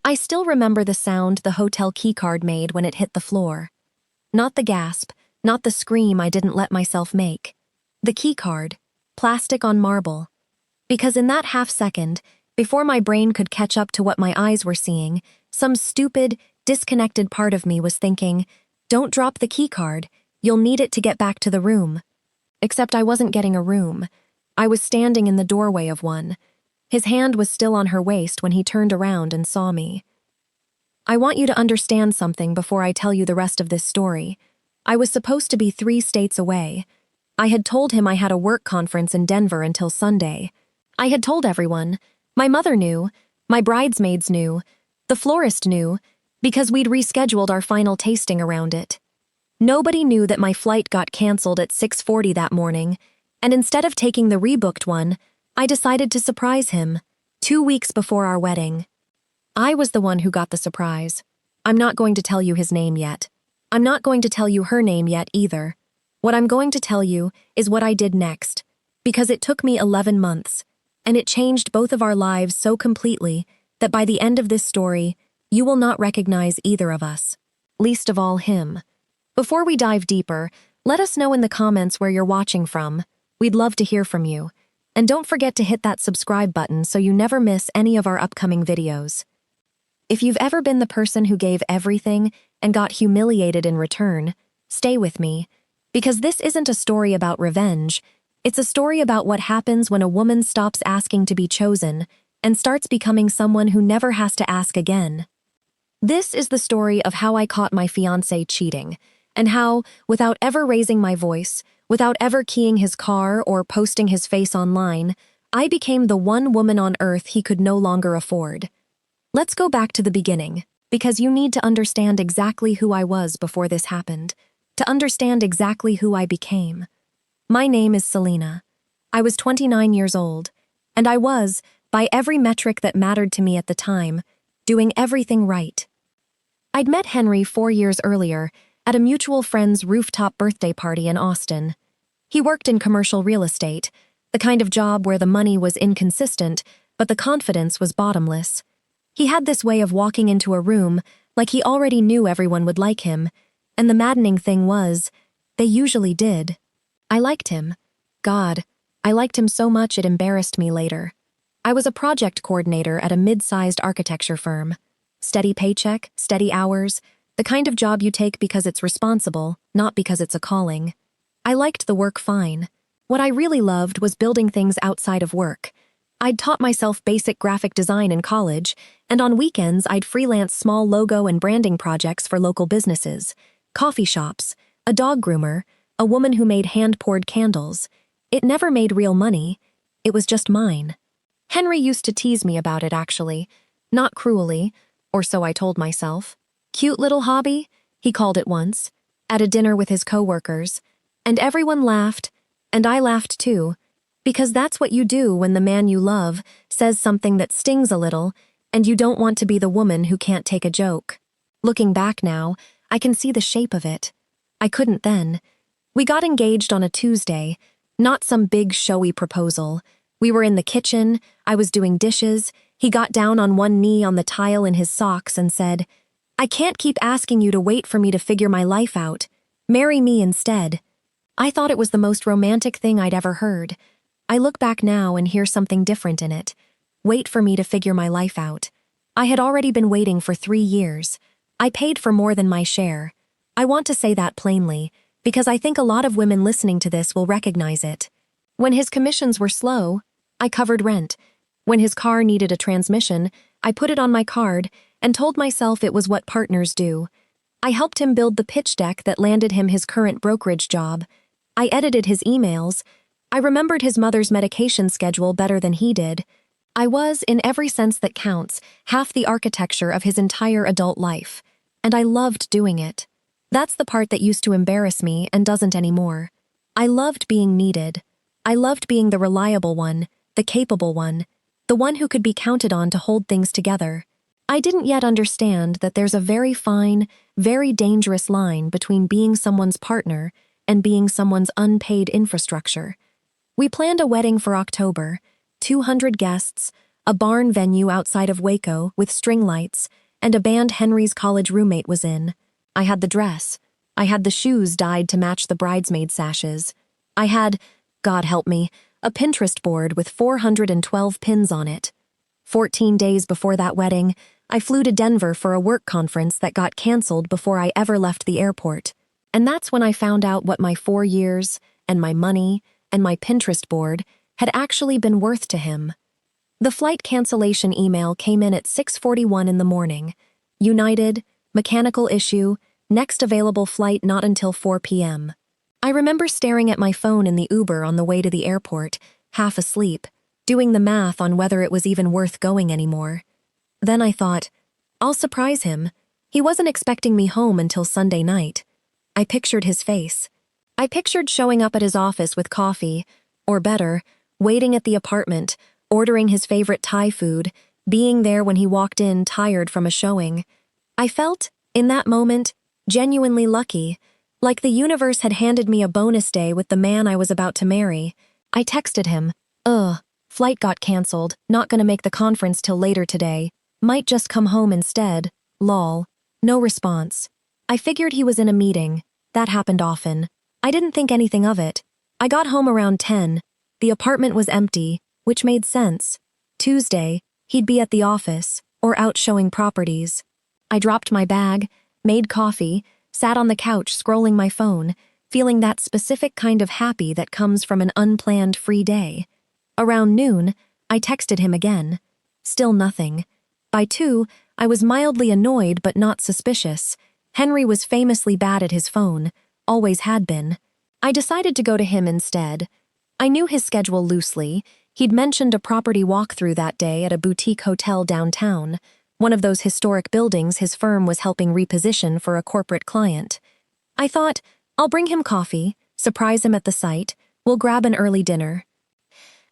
I still remember the sound the hotel keycard made when it hit the floor. Not the gasp, not the scream I didn't let myself make. The keycard, plastic on marble. Because in that half second, before my brain could catch up to what my eyes were seeing, some stupid, disconnected part of me was thinking, "Don't drop the keycard, you'll need it to get back to the room." Except I wasn't getting a room. I was standing in the doorway of one. His hand was still on her waist when he turned around and saw me. I want you to understand something before I tell you the rest of this story. I was supposed to be 3 states away. I had told him I had a work conference in Denver until Sunday. I had told everyone. My mother knew. My bridesmaids knew. The florist knew, because we'd rescheduled our final tasting around it. Nobody knew that my flight got canceled at 6:40 that morning, and instead of taking the rebooked one, I decided to surprise him, 2 weeks before our wedding. I was the one who got the surprise. I'm not going to tell you his name yet. I'm not going to tell you her name yet either. What I'm going to tell you is what I did next, because it took me 11 months, and it changed both of our lives so completely that by the end of this story, you will not recognize either of us, least of all him. Before we dive deeper, let us know in the comments where you're watching from. We'd love to hear from you. And don't forget to hit that subscribe button so you never miss any of our upcoming videos. If you've ever been the person who gave everything and got humiliated in return, stay with me, because this isn't a story about revenge. It's a story about what happens when a woman stops asking to be chosen and starts becoming someone who never has to ask again. This is the story of how I caught my fiancé cheating, and how, without ever raising my voice, without ever keying his car or posting his face online, I became the one woman on earth he could no longer afford. Let's go back to the beginning, because you need to understand exactly who I was before this happened, to understand exactly who I became. My name is Selena. I was 29 years old, and I was, by every metric that mattered to me at the time, doing everything right. I'd met Henry 4 years earlier at a mutual friend's rooftop birthday party in Austin. He worked in commercial real estate, the kind of job where the money was inconsistent, but the confidence was bottomless. He had this way of walking into a room like he already knew everyone would like him, and the maddening thing was, they usually did. I liked him. God, I liked him so much it embarrassed me later. I was a project coordinator at a mid-sized architecture firm. Steady paycheck, steady hours, the kind of job you take because it's responsible, not because it's a calling. I liked the work fine. What I really loved was building things outside of work. I'd taught myself basic graphic design in college, and on weekends I'd freelance small logo and branding projects for local businesses, coffee shops, a dog groomer, a woman who made hand-poured candles. It never made real money. It was just mine. Henry used to tease me about it, actually. Not cruelly, or so I told myself. Cute little hobby, he called it once, at a dinner with his coworkers, and everyone laughed, and I laughed too, because that's what you do when the man you love says something that stings a little, and you don't want to be the woman who can't take a joke. Looking back now, I can see the shape of it. I couldn't then. We got engaged on a Tuesday, not some big showy proposal. We were in the kitchen, I was doing dishes, he got down on one knee on the tile in his socks and said, "I can't keep asking you to wait for me to figure my life out. Marry me instead." I thought it was the most romantic thing I'd ever heard. I look back now and hear something different in it. Wait for me to figure my life out. I had already been waiting for 3 years. I paid for more than my share. I want to say that plainly, because I think a lot of women listening to this will recognize it. When his commissions were slow, I covered rent. When his car needed a transmission, I put it on my card and told myself it was what partners do. I helped him build the pitch deck that landed him his current brokerage job. I edited his emails. I remembered his mother's medication schedule better than he did. I was, in every sense that counts, half the architecture of his entire adult life. And I loved doing it. That's the part that used to embarrass me and doesn't anymore. I loved being needed. I loved being the reliable one, the capable one, the one who could be counted on to hold things together. I didn't yet understand that there's a very fine, very dangerous line between being someone's partner and being someone's unpaid infrastructure. We planned a wedding for October, 200 guests, a barn venue outside of Waco with string lights, and a band Henry's college roommate was in. I had the dress. I had the shoes dyed to match the bridesmaid sashes. I had, God help me, a Pinterest board with 412 pins on it. 14 days before that wedding, I flew to Denver for a work conference that got canceled before I ever left the airport. And that's when I found out what my 4 years, and my money, and my Pinterest board had actually been worth to him. The flight cancellation email came in at 6:41 in the morning. United, mechanical issue, next available flight not until 4 p.m. I remember staring at my phone in the Uber on the way to the airport, half asleep, doing the math on whether it was even worth going anymore. Then I thought, I'll surprise him. He wasn't expecting me home until Sunday night. I pictured his face. I pictured showing up at his office with coffee, or better, waiting at the apartment, ordering his favorite Thai food, being there when he walked in tired from a showing. I felt, in that moment, genuinely lucky, like the universe had handed me a bonus day with the man I was about to marry. I texted him, flight got canceled, not gonna make the conference till later today, might just come home instead, lol. No response. I figured he was in a meeting. That happened often. I didn't think anything of it. I got home around 10. The apartment was empty, which made sense. Tuesday, he'd be at the office, or out showing properties. I dropped my bag, made coffee, sat on the couch scrolling my phone, feeling that specific kind of happy that comes from an unplanned free day. Around noon, I texted him again. Still nothing. By 2, I was mildly annoyed but not suspicious. Henry was famously bad at his phone, always had been. I decided to go to him instead. I knew his schedule loosely. He'd mentioned a property walkthrough that day at a boutique hotel downtown, one of those historic buildings his firm was helping reposition for a corporate client. I thought, I'll bring him coffee, surprise him at the site, we'll grab an early dinner.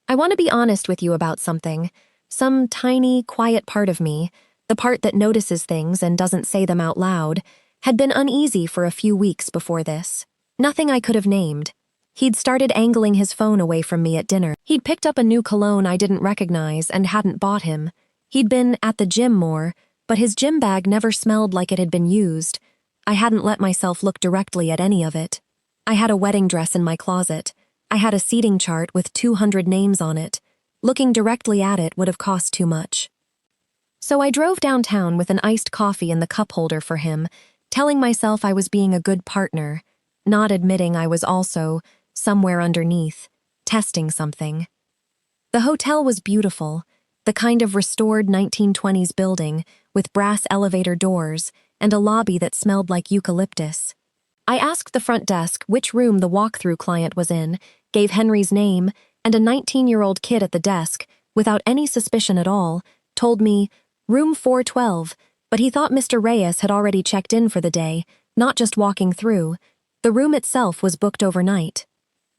I want to be honest with you about something. Some tiny, quiet part of me, the part that notices things and doesn't say them out loud, had been uneasy for a few weeks before this. Nothing I could have named. He'd started angling his phone away from me at dinner. He'd picked up a new cologne I didn't recognize and hadn't bought him. He'd been at the gym more, but his gym bag never smelled like it had been used. I hadn't let myself look directly at any of it. I had a wedding dress in my closet. I had a seating chart with 200 names on it. Looking directly at it would have cost too much. So I drove downtown with an iced coffee in the cup holder for him, telling myself I was being a good partner, not admitting I was also, somewhere underneath, testing something. The hotel was beautiful, the kind of restored 1920s building with brass elevator doors and a lobby that smelled like eucalyptus. I asked the front desk which room the walkthrough client was in, gave Henry's name, and a 19-year-old kid at the desk, without any suspicion at all, told me, room 412, but he thought Mr. Reyes had already checked in for the day, not just walking through. The room itself was booked overnight.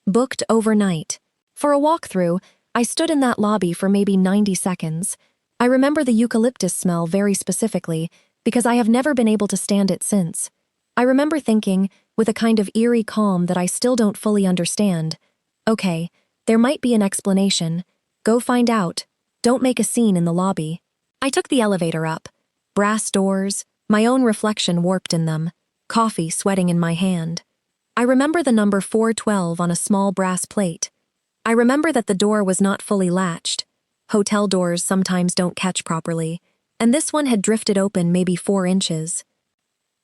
Booked overnight. For a walkthrough, I stood in that lobby for maybe 90 seconds. I remember the eucalyptus smell very specifically, because I have never been able to stand it since. I remember thinking, with a kind of eerie calm that I still don't fully understand, okay, there might be an explanation. Go find out. Don't make a scene in the lobby. I took the elevator up. Brass doors, my own reflection warped in them, coffee sweating in my hand. I remember the number 412 on a small brass plate. I remember that the door was not fully latched. Hotel doors sometimes don't catch properly, and this one had drifted open maybe 4 inches.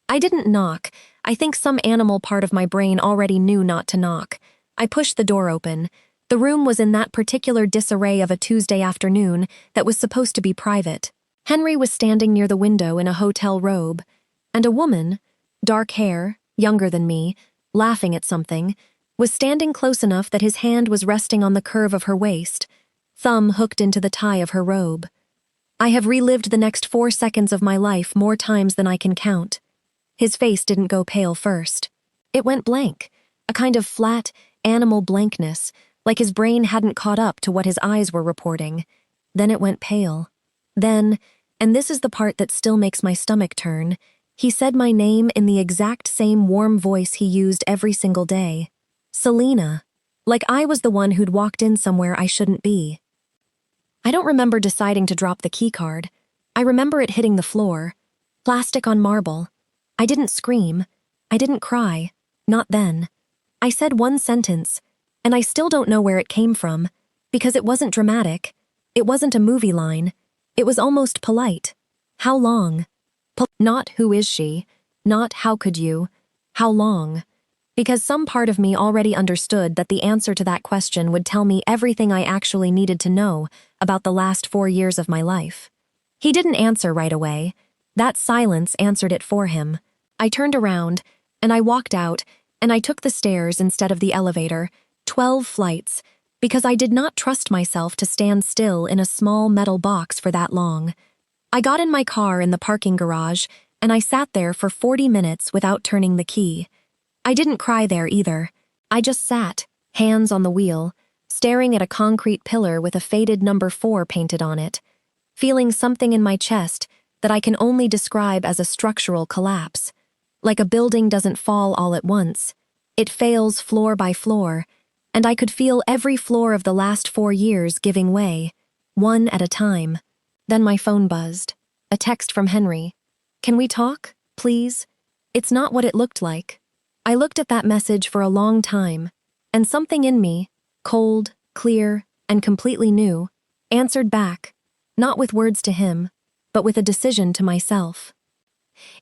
I didn't knock. I think some animal part of my brain already knew not to knock. I pushed the door open. The room was in that particular disarray of a Tuesday afternoon that was supposed to be private. Henry was standing near the window in a hotel robe, and a woman, dark hair, younger than me, laughing at something, was standing close enough that his hand was resting on the curve of her waist, thumb hooked into the tie of her robe. I have relived the next 4 seconds of my life more times than I can count. His face didn't go pale first. It went blank, a kind of flat, animal blankness, like his brain hadn't caught up to what his eyes were reporting. Then it went pale. Then, and this is the part that still makes my stomach turn, he said my name in the exact same warm voice he used every single day. Selena. Like I was the one who'd walked in somewhere I shouldn't be. I don't remember deciding to drop the keycard. I remember it hitting the floor. Plastic on marble. I didn't scream. I didn't cry. Not then. I said one sentence, and I still don't know where it came from, because it wasn't dramatic. It wasn't a movie line. It was almost polite. How long? Not who is she? Not how could you? How long? Because some part of me already understood that the answer to that question would tell me everything I actually needed to know about the last 4 years of my life. He didn't answer right away. That silence answered it for him. I turned around, and I walked out, and I took the stairs instead of the elevator, 12 flights, because I did not trust myself to stand still in a small metal box for that long. I got in my car in the parking garage, and I sat there for 40 minutes without turning the key. I didn't cry there either. I just sat, hands on the wheel, staring at a concrete pillar with a faded number 4 painted on it, feeling something in my chest that I can only describe as a structural collapse. Like a building doesn't fall all at once. It fails floor by floor, and I could feel every floor of the last 4 years giving way, one at a time. Then my phone buzzed. A text from Henry. "Can we talk, please? It's not what it looked like." I looked at that message for a long time, and something in me, cold, clear, and completely new, answered back, not with words to him, but with a decision to myself.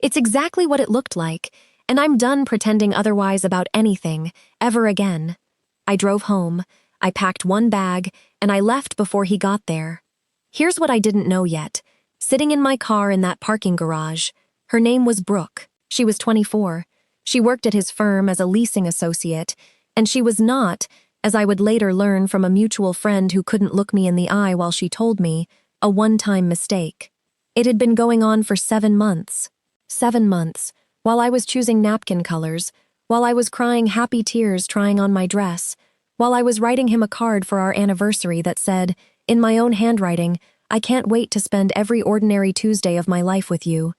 It's exactly what it looked like, and I'm done pretending otherwise about anything, ever again. I drove home, I packed one bag, and I left before he got there. Here's what I didn't know yet. Sitting in my car in that parking garage, her name was Brooke. She was 24. She worked at his firm as a leasing associate, and she was not, as I would later learn from a mutual friend who couldn't look me in the eye while she told me, a one-time mistake. It had been going on for 7 months. 7 months, while I was choosing napkin colors, while I was crying happy tears trying on my dress, while I was writing him a card for our anniversary that said, in my own handwriting, "I can't wait to spend every ordinary Tuesday of my life with you."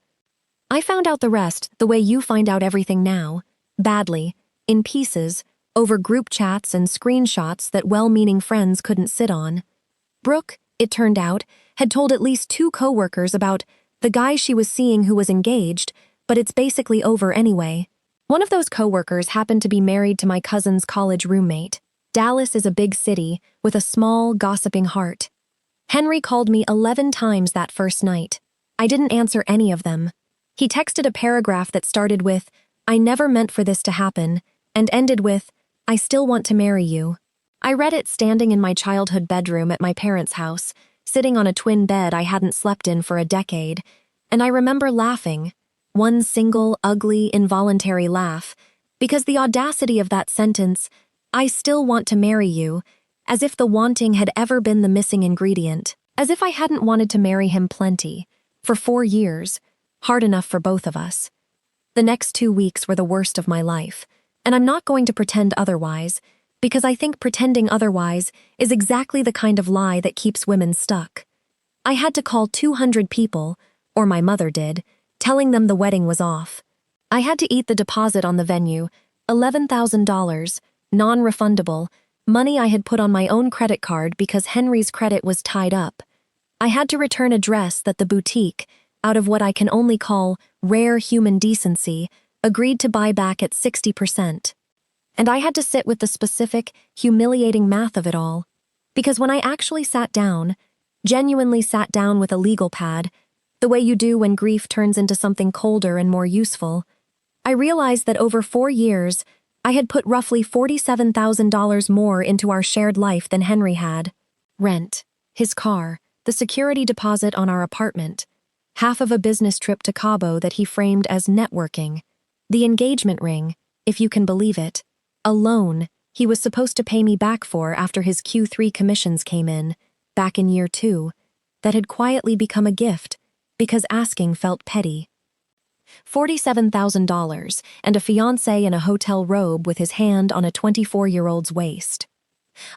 I found out the rest the way you find out everything now, badly, in pieces, over group chats and screenshots that well-meaning friends couldn't sit on. Brooke, it turned out, had told at least 2 coworkers about the guy she was seeing who was engaged, but it's basically over anyway. One of those coworkers happened to be married to my cousin's college roommate. Dallas is a big city with a small, gossiping heart. Henry called me 11 times that first night. I didn't answer any of them. He texted a paragraph that started with, "I never meant for this to happen," and ended with, "I still want to marry you." I read it standing in my childhood bedroom at my parents' house, sitting on a twin bed I hadn't slept in for a decade, and I remember laughing, one single, ugly, involuntary laugh, because the audacity of that sentence, "I still want to marry you," as if the wanting had ever been the missing ingredient, as if I hadn't wanted to marry him plenty, for 4 years, hard enough for both of us. The next 2 weeks were the worst of my life, and I'm not going to pretend otherwise, because I think pretending otherwise is exactly the kind of lie that keeps women stuck. I had to call 200 people, or my mother did, telling them the wedding was off. I had to eat the deposit on the venue, $11,000, non-refundable, money I had put on my own credit card because Henry's credit was tied up. I had to return a dress that the boutique, out of what I can only call rare human decency, agreed to buy back at 60%. And I had to sit with the specific, humiliating math of it all. Because when I actually sat down, genuinely sat down with a legal pad, the way you do when grief turns into something colder and more useful, I realized that over 4 years, I had put roughly $47,000 more into our shared life than Henry had. Rent, his car, the security deposit on our apartment, half of a business trip to Cabo that he framed as networking, the engagement ring, if you can believe it, a loan he was supposed to pay me back for after his Q3 commissions came in, back in year 2, that had quietly become a gift because asking felt petty. $47,000 and a fiancé in a hotel robe with his hand on a 24-year-old's waist.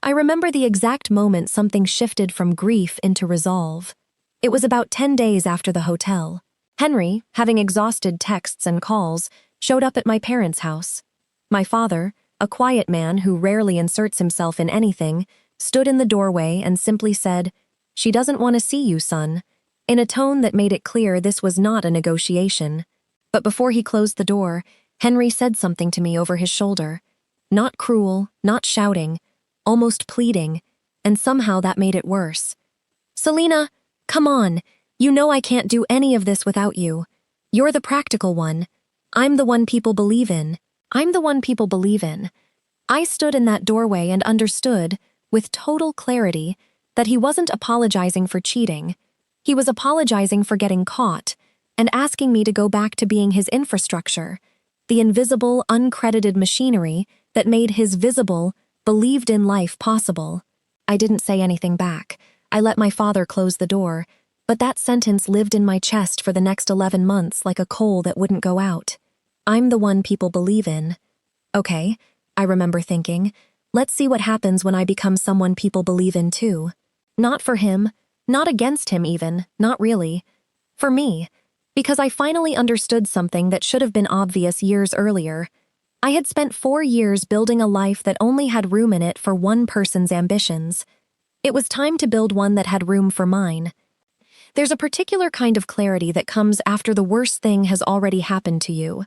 I remember the exact moment something shifted from grief into resolve. It was about 10 days after the hotel. Henry, having exhausted texts and calls, showed up at my parents' house. My father, a quiet man who rarely inserts himself in anything, stood in the doorway and simply said, She doesn't want to see you, son," in a tone that made it clear this was not a negotiation. But before he closed the door, Henry said something to me over his shoulder. Not cruel, not shouting, almost pleading, and somehow that made it worse. "Selena, come on. You know I can't do any of this without you. You're the practical one. I'm the one people believe in. I'm the one people believe in." I stood in that doorway and understood, with total clarity, that he wasn't apologizing for cheating. He was apologizing for getting caught and asking me to go back to being his infrastructure, the invisible, uncredited machinery that made his visible, believed-in life possible. I didn't say anything back. I let my father close the door, but that sentence lived in my chest for the next 11 months like a coal that wouldn't go out. I'm the one people believe in. Okay, I remember thinking, let's see what happens when I become someone people believe in too. Not for him, not against him even, not really. For me, because I finally understood something that should have been obvious years earlier. I had spent 4 years building a life that only had room in it for one person's ambitions. It was time to build one that had room for mine. There's a particular kind of clarity that comes after the worst thing has already happened to you.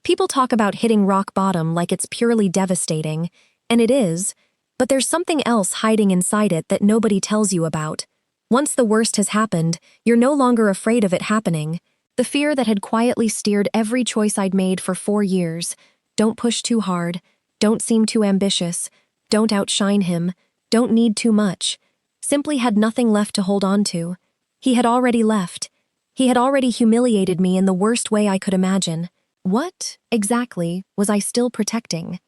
People talk about hitting rock bottom like it's purely devastating, and it is, but there's something else hiding inside it that nobody tells you about. Once the worst has happened, you're no longer afraid of it happening. The fear that had quietly steered every choice I'd made for 4 years. Don't push too hard. Don't seem too ambitious. Don't outshine him. Don't need too much. Simply had nothing left to hold on to. He had already left. He had already humiliated me in the worst way I could imagine. What, exactly, was I still protecting?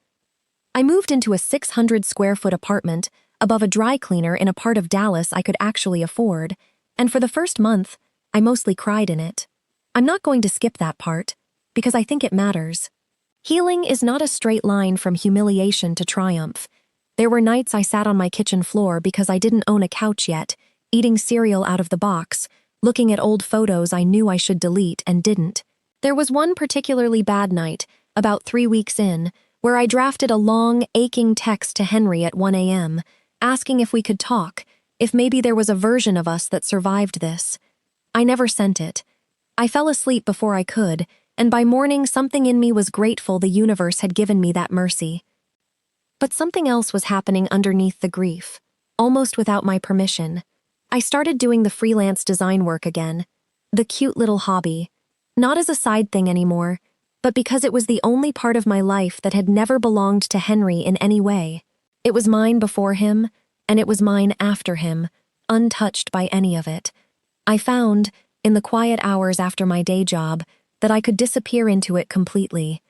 I moved into a 600-square-foot apartment above a dry cleaner in a part of Dallas I could actually afford, and for the first month, I mostly cried in it. I'm not going to skip that part, because I think it matters. Healing is not a straight line from humiliation to triumph. There were nights I sat on my kitchen floor because I didn't own a couch yet, eating cereal out of the box, looking at old photos I knew I should delete and didn't. There was one particularly bad night, about 3 weeks in, where I drafted a long, aching text to Henry at 1 a.m., asking if we could talk, if maybe there was a version of us that survived this. I never sent it. I fell asleep before I could, and by morning something in me was grateful the universe had given me that mercy. But something else was happening underneath the grief, almost without my permission. I started doing the freelance design work again, the cute little hobby, not as a side thing anymore, but because it was the only part of my life that had never belonged to Henry in any way. It was mine before him, and it was mine after him, untouched by any of it. I found, in the quiet hours after my day job, that I could disappear into it completely,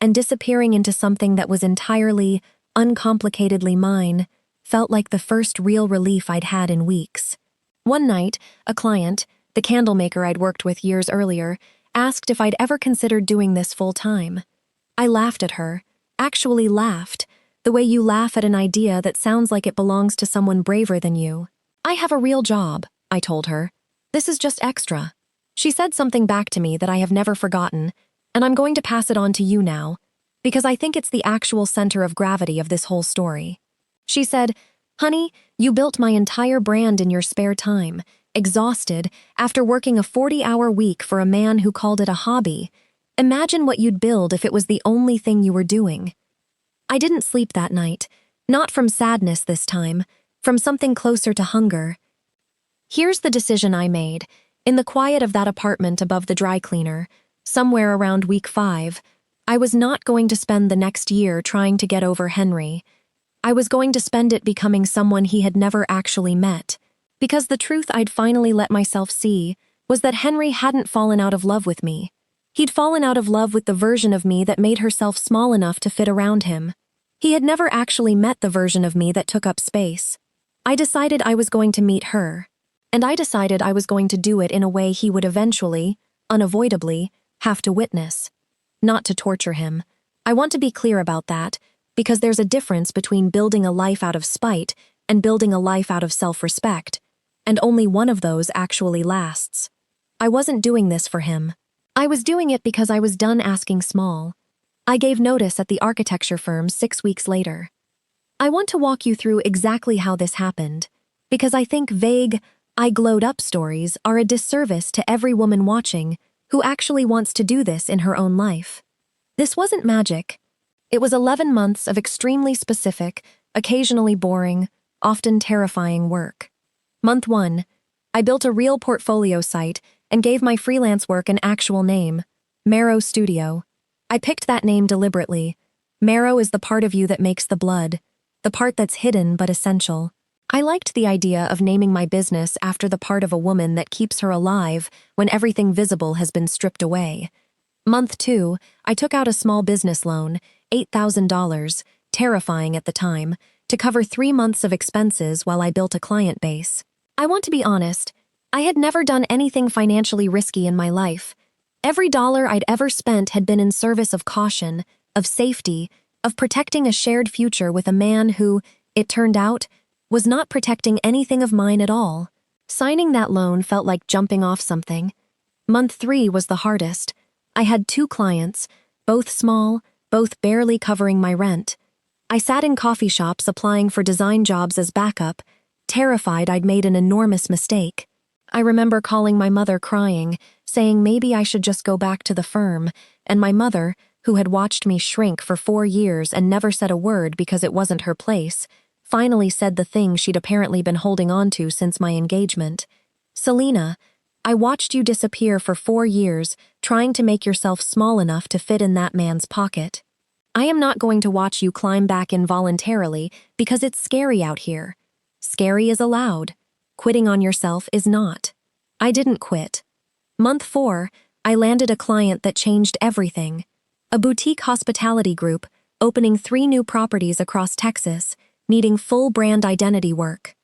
and disappearing into something that was entirely, uncomplicatedly mine, felt like the first real relief I'd had in weeks. One night, a client, the candle maker I'd worked with years earlier, asked if I'd ever considered doing this full-time. I laughed at her, actually laughed, the way you laugh at an idea that sounds like it belongs to someone braver than you. "I have a real job," I told her. "This is just extra." She said something back to me that I have never forgotten, and I'm going to pass it on to you now, because I think it's the actual center of gravity of this whole story. She said, "Honey, you built my entire brand in your spare time, exhausted, after working a 40-hour week for a man who called it a hobby. Imagine what you'd build if it was the only thing you were doing." I didn't sleep that night, not from sadness this time, from something closer to hunger. Here's the decision I made. In the quiet of that apartment above the dry cleaner, somewhere around week 5, I was not going to spend the next year trying to get over Henry. I was going to spend it becoming someone he had never actually met. Because the truth I'd finally let myself see was that Henry hadn't fallen out of love with me. He'd fallen out of love with the version of me that made herself small enough to fit around him. He had never actually met the version of me that took up space. I decided I was going to meet her. And I decided I was going to do it in a way he would eventually, unavoidably, have to witness. Not to torture him. I want to be clear about that, because there's a difference between building a life out of spite and building a life out of self-respect, and only one of those actually lasts. I wasn't doing this for him. I was doing it because I was done asking small. I gave notice at the architecture firm 6 weeks later. I want to walk you through exactly how this happened, because I think vague, I glowed up stories are a disservice to every woman watching who actually wants to do this in her own life. This wasn't magic. It was 11 months of extremely specific, occasionally boring, often terrifying work. Month 1, I built a real portfolio site and gave my freelance work an actual name, Marrow Studio. I picked that name deliberately. Marrow is the part of you that makes the blood, the part that's hidden but essential. I liked the idea of naming my business after the part of a woman that keeps her alive when everything visible has been stripped away. Month 2, I took out a small business loan, $8,000, terrifying at the time, to cover 3 months of expenses while I built a client base. I want to be honest, I had never done anything financially risky in my life. Every dollar I'd ever spent had been in service of caution, of safety, of protecting a shared future with a man who, it turned out, was not protecting anything of mine at all. Signing that loan felt like jumping off something. Month 3 was the hardest. I had 2 clients, both small, both barely covering my rent. I sat in coffee shops applying for design jobs as backup, terrified I'd made an enormous mistake. I remember calling my mother crying, saying maybe I should just go back to the firm, and my mother, who had watched me shrink for 4 years and never said a word because it wasn't her place, finally said the thing she'd apparently been holding on to since my engagement. "Selena, I watched you disappear for 4 years, trying to make yourself small enough to fit in that man's pocket. I am not going to watch you climb back involuntarily because it's scary out here. Scary is allowed. Quitting on yourself is not." I didn't quit. Month 4, I landed a client that changed everything. A boutique hospitality group, opening 3 new properties across Texas, needing full brand identity work.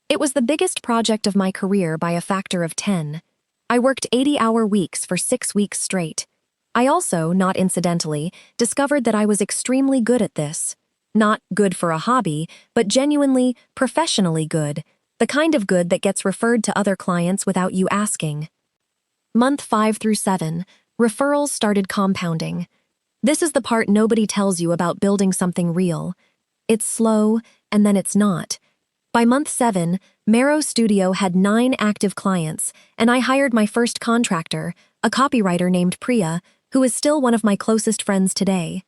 It was the biggest project of my career by a factor of 10. I worked 80-hour weeks for 6 weeks straight. I also, not incidentally, discovered that I was extremely good at this. Not good for a hobby, but genuinely, professionally good, the kind of good that gets referred to other clients without you asking. Month 5 through 7, referrals started compounding. This is the part nobody tells you about building something real. It's slow, and then it's not. By month 7, Marrow Studio had 9 active clients, and I hired my first contractor, a copywriter named Priya, who is still one of my closest friends today.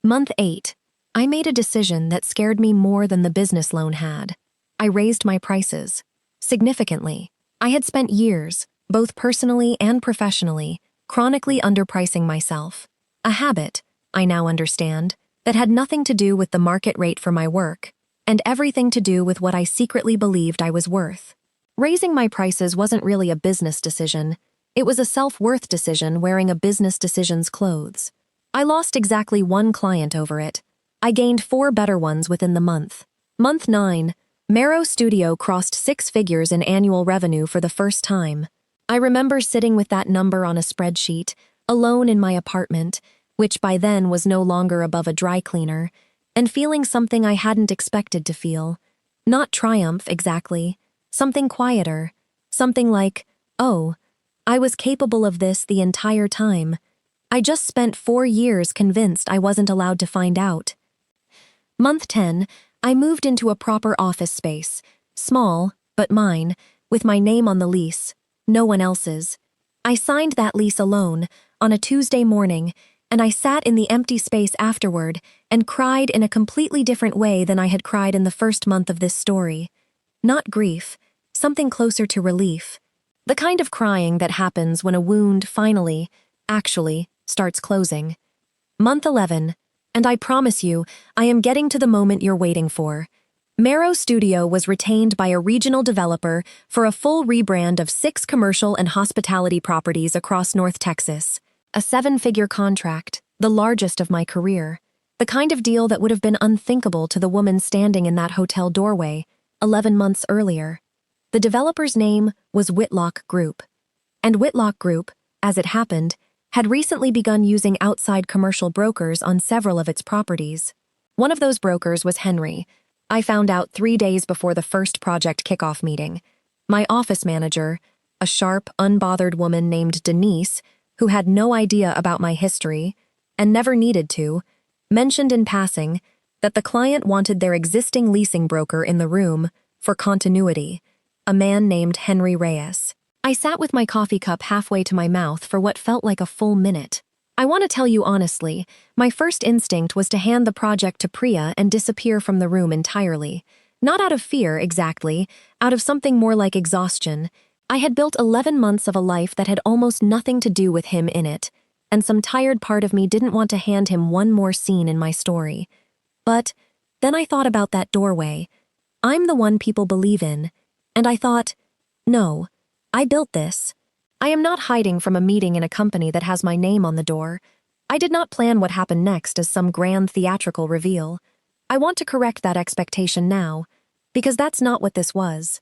Month 8, I made a decision that scared me more than the business loan had. I raised my prices. Significantly. I had spent years, both personally and professionally, chronically underpricing myself. A habit, I now understand, that had nothing to do with the market rate for my work, and everything to do with what I secretly believed I was worth. Raising my prices wasn't really a business decision. It was a self-worth decision wearing a business decision's clothes. I lost exactly 1 client over it. I gained 4 better ones within the month. Month 9, Marrow Studio crossed 6 figures in annual revenue for the first time. I remember sitting with that number on a spreadsheet, alone in my apartment, which by then was no longer above a dry cleaner, and feeling something I hadn't expected to feel. Not triumph, exactly. Something quieter. Something like, oh, I was capable of this the entire time. I just spent 4 years convinced I wasn't allowed to find out. Month 10, I moved into a proper office space, small, but mine, with my name on the lease, no one else's. I signed that lease alone, on a Tuesday morning, and I sat in the empty space afterward and cried in a completely different way than I had cried in the first month of this story. Not grief, something closer to relief. The kind of crying that happens when a wound finally, actually, starts closing. Month 11, and I promise you, I am getting to the moment you're waiting for. Marrow Studio was retained by a regional developer for a full rebrand of 6 commercial and hospitality properties across North Texas. A 7-figure contract, the largest of my career. The kind of deal that would have been unthinkable to the woman standing in that hotel doorway 11 months earlier. The developer's name was Whitlock Group. And Whitlock Group, as it happened, had recently begun using outside commercial brokers on several of its properties. One of those brokers was Henry. I found out 3 days before the first project kickoff meeting. My office manager, a sharp, unbothered woman named Denise, who had no idea about my history, and never needed to, mentioned in passing that the client wanted their existing leasing broker in the room for continuity. a man named Henry Reyes. I sat with my coffee cup halfway to my mouth for what felt like a full minute. I want to tell you honestly, my first instinct was to hand the project to Priya and disappear from the room entirely. Not out of fear, exactly, out of something more like exhaustion. I had built 11 months of a life that had almost nothing to do with him in it, and some tired part of me didn't want to hand him one more scene in my story. But then I thought about that doorway. I'm the one people believe in, and I thought, no, I built this. I am not hiding from a meeting in a company that has my name on the door. I did not plan what happened next as some grand theatrical reveal. I want to correct that expectation now, because that's not what this was.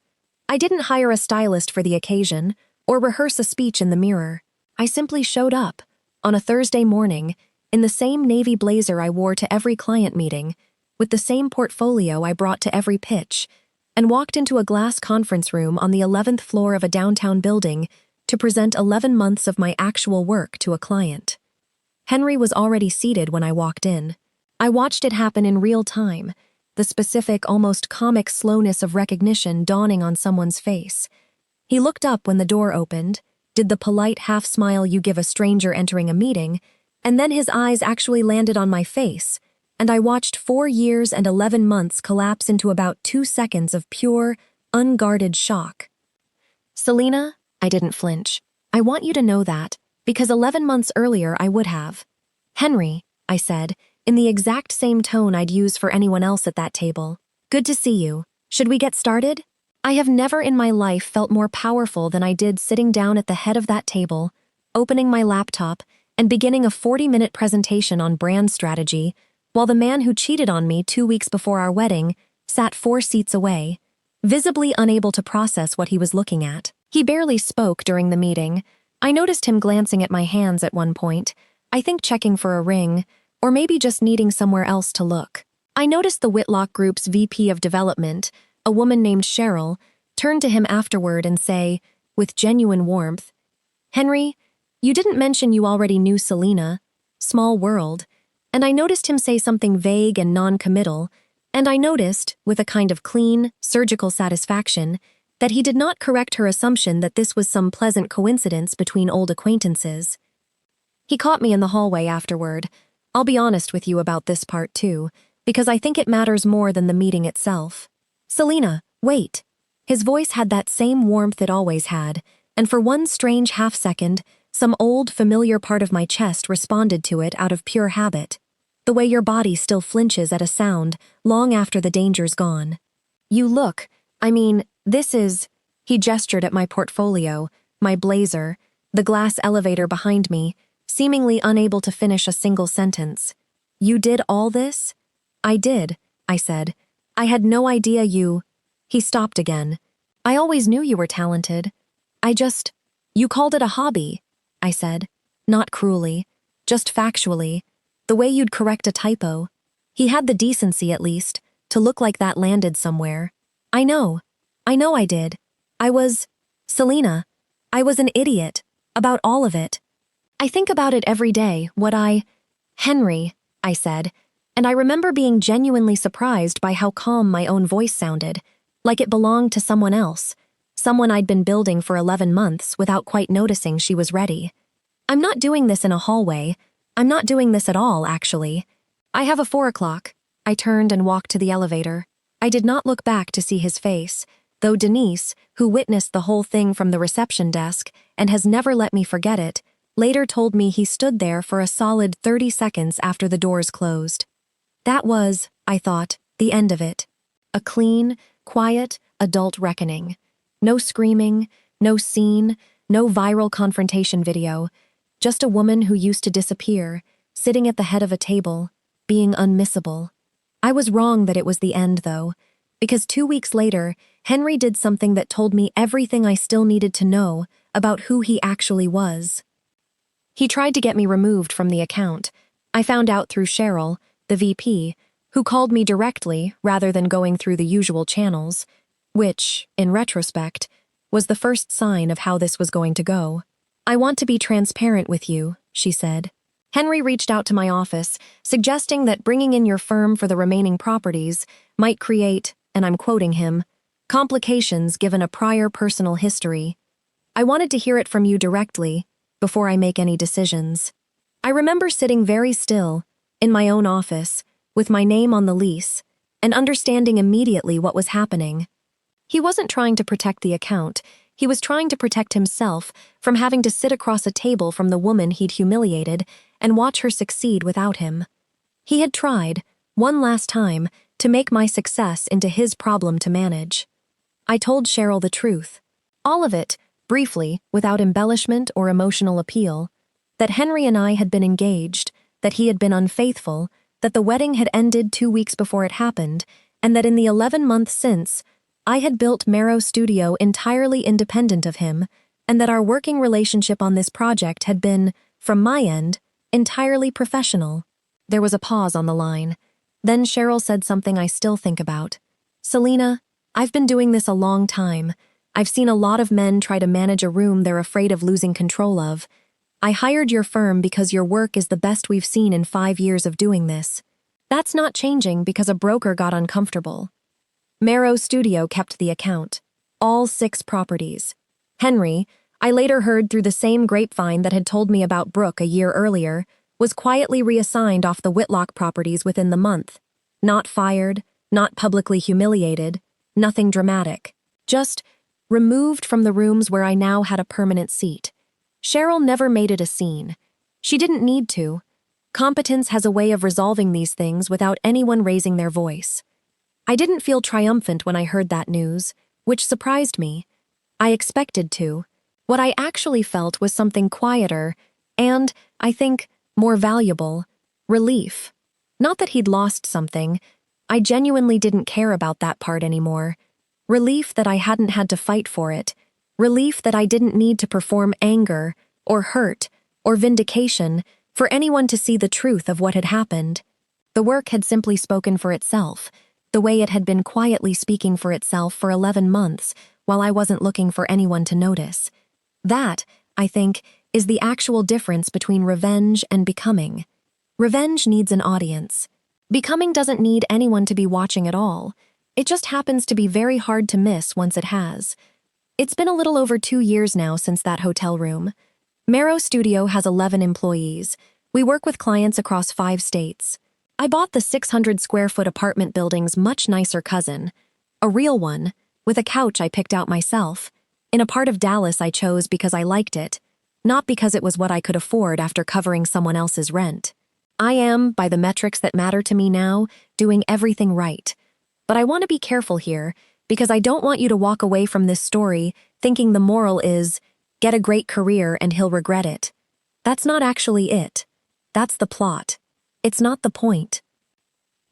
I didn't hire a stylist for the occasion or rehearse a speech in the mirror. I simply showed up, on a Thursday morning, in the same navy blazer I wore to every client meeting, with the same portfolio I brought to every pitch, and walked into a glass conference room on the 11th floor of a downtown building to present 11 months of my actual work to a client. Henry was already seated when I walked in. I watched it happen in real time, the specific, almost comic slowness of recognition dawning on someone's face. He looked up when the door opened, did the polite half-smile you give a stranger entering a meeting, and then his eyes actually landed on my face, and I watched 4 years and 11 months collapse into about 2 seconds of pure, unguarded shock. Selena, I didn't flinch. I want you to know that, because 11 months earlier I would have. Henry, I said, in the exact same tone I'd use for anyone else at that table. Good to see you. Should we get started? I have never in my life felt more powerful than I did sitting down at the head of that table, opening my laptop, and beginning a 40-minute presentation on brand strategy, while the man who cheated on me 2 weeks before our wedding sat 4 seats away, visibly unable to process what he was looking at. He barely spoke during the meeting. I noticed him glancing at my hands at one point, I think checking for a ring, or maybe just needing somewhere else to look. I noticed the Whitlock Group's VP of Development, a woman named Cheryl, turn to him afterward and say, with genuine warmth, "Henry, you didn't mention you already knew Selena. Small world." And I noticed him say something vague and non-committal, and I noticed, with a kind of clean, surgical satisfaction, that he did not correct her assumption that this was some pleasant coincidence between old acquaintances. He caught me in the hallway afterward. I'll be honest with you about this part too, because I think it matters more than the meeting itself. "Selena, wait." His voice had that same warmth it always had, and for one strange half-second, some old, familiar part of my chest responded to it out of pure habit, the way your body still flinches at a sound long after the danger's gone. This is... He gestured at my portfolio, my blazer, the glass elevator behind me, seemingly unable to finish a single sentence. "You did all this?" "I did," I said. "I had no idea you..." He stopped again. "I always knew you were talented. You called it a hobby," I said, not cruelly, just factually, the way you'd correct a typo. He had the decency, at least, to look like that landed somewhere. I know I did. Selena, I was an idiot, about all of it. I think about it every day, Henry, I said, and I remember being genuinely surprised by how calm my own voice sounded, like it belonged to someone else, someone I'd been building for 11 months without quite noticing she was ready. I'm not doing this in a hallway. I'm not doing this at all, actually. I have a 4 o'clock. I turned and walked to the elevator. I did not look back to see his face, though Denise, who witnessed the whole thing from the reception desk and has never let me forget it, later told me he stood there for a solid 30 seconds after the doors closed. That was, I thought, the end of it. A clean, quiet, adult reckoning. No screaming, no scene, no viral confrontation video. Just a woman who used to disappear, sitting at the head of a table, being unmissable. I was wrong that it was the end, though, because 2 weeks later, Henry did something that told me everything I still needed to know about who he actually was. He tried to get me removed from the account. I found out through Cheryl, the VP, who called me directly rather than going through the usual channels, which, in retrospect, was the first sign of how this was going to go. "I want to be transparent with you," she said. "Henry reached out to my office, suggesting that bringing in your firm for the remaining properties might create, and I'm quoting him, Complications given a prior personal history. I wanted to hear it from you directly, before I make any decisions. I remember sitting very still, in my own office, with my name on the lease, and understanding immediately what was happening. He wasn't trying to protect the account, he was trying to protect himself from having to sit across a table from the woman he'd humiliated and watch her succeed without him. He had tried, one last time, to make my success into his problem to manage. I told Cheryl the truth. All of it, briefly, without embellishment or emotional appeal, that Henry and I had been engaged, that he had been unfaithful, that the wedding had ended 2 weeks before it happened, and that in the 11 months since, I had built Marrow Studio entirely independent of him, and that our working relationship on this project had been, from my end, entirely professional. There was a pause on the line. Then Cheryl said something I still think about. Selena, I've been doing this a long time. I've seen a lot of men try to manage a room they're afraid of losing control of. I hired your firm because your work is the best we've seen in 5 years of doing this. That's not changing because a broker got uncomfortable. Marrow Studio kept the account. All 6 properties. Henry, I later heard through the same grapevine that had told me about Brooke a year earlier, was quietly reassigned off the Whitlock properties within the month. Not fired, not publicly humiliated, nothing dramatic. Just removed from the rooms where I now had a permanent seat. Cheryl never made it a scene. She didn't need to. Competence has a way of resolving these things without anyone raising their voice. I didn't feel triumphant when I heard that news, which surprised me. I expected to. What I actually felt was something quieter and, I think, more valuable. Relief. Not that he'd lost something. I genuinely didn't care about that part anymore. Relief that I hadn't had to fight for it. Relief that I didn't need to perform anger, or hurt, or vindication for anyone to see the truth of what had happened. The work had simply spoken for itself, the way it had been quietly speaking for itself for 11 months while I wasn't looking for anyone to notice. That, I think, is the actual difference between revenge and becoming. Revenge needs an audience. Becoming doesn't need anyone to be watching at all. It just happens to be very hard to miss once it has. It's been a little over 2 years now since that hotel room. Marrow Studio has 11 employees. We work with clients across 5 states. I bought the 600-square-foot apartment building's much nicer cousin, a real one, with a couch I picked out myself, in a part of Dallas I chose because I liked it, not because it was what I could afford after covering someone else's rent. I am, by the metrics that matter to me now, doing everything right. But I want to be careful here, because I don't want you to walk away from this story thinking the moral is, get a great career and he'll regret it. That's not actually it. That's the plot. It's not the point.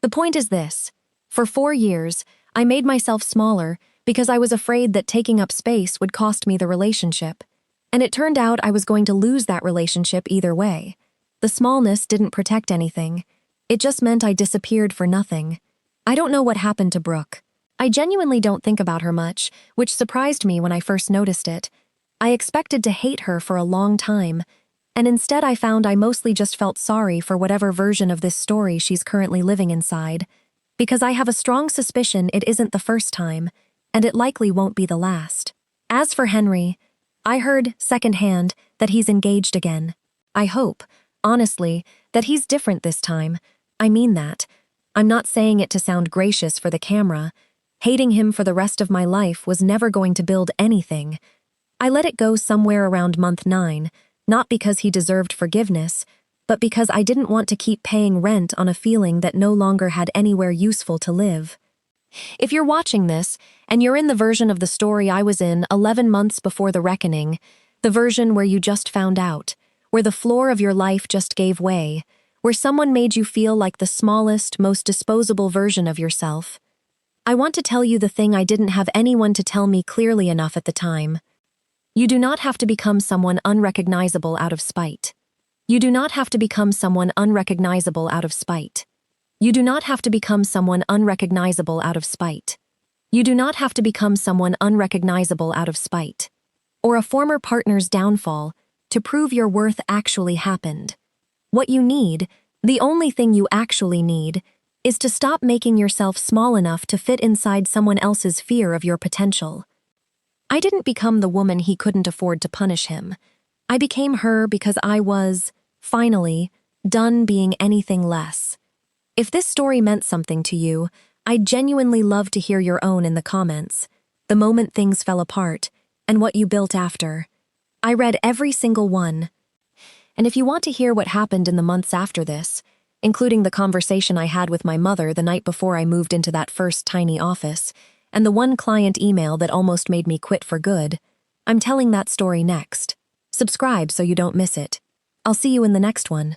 The point is this. For 4 years, I made myself smaller because I was afraid that taking up space would cost me the relationship. And it turned out I was going to lose that relationship either way. The smallness didn't protect anything. It just meant I disappeared for nothing. I don't know what happened to Brooke. I genuinely don't think about her much, which surprised me when I first noticed it. I expected to hate her for a long time, and instead I found I mostly just felt sorry for whatever version of this story she's currently living inside, because I have a strong suspicion it isn't the first time, and it likely won't be the last. As for Henry, I heard, secondhand, that he's engaged again. I hope, honestly, that he's different this time. I mean that. I'm not saying it to sound gracious for the camera. Hating him for the rest of my life was never going to build anything. I let it go somewhere around month 9, not because he deserved forgiveness, but because I didn't want to keep paying rent on a feeling that no longer had anywhere useful to live. If you're watching this, and you're in the version of the story I was in 11 months before the reckoning, the version where you just found out, where the floor of your life just gave way, where someone made you feel like the smallest, most disposable version of yourself, I want to tell you the thing I didn't have anyone to tell me clearly enough at the time. You do not have to become someone unrecognizable out of spite. You do not have to become someone unrecognizable out of spite. You do not have to become someone unrecognizable out of spite. You do not have to become someone unrecognizable out of spite, or a former partner's downfall, to prove your worth actually happened. What you need, the only thing you actually need, is to stop making yourself small enough to fit inside someone else's fear of your potential. I didn't become the woman he couldn't afford to punish him. I became her because I was, finally, done being anything less. If this story meant something to you, I'd genuinely love to hear your own in the comments. The moment things fell apart, and what you built after. I read every single one. And if you want to hear what happened in the months after this, including the conversation I had with my mother the night before I moved into that first tiny office, and the one client email that almost made me quit for good, I'm telling that story next. Subscribe so you don't miss it. I'll see you in the next one.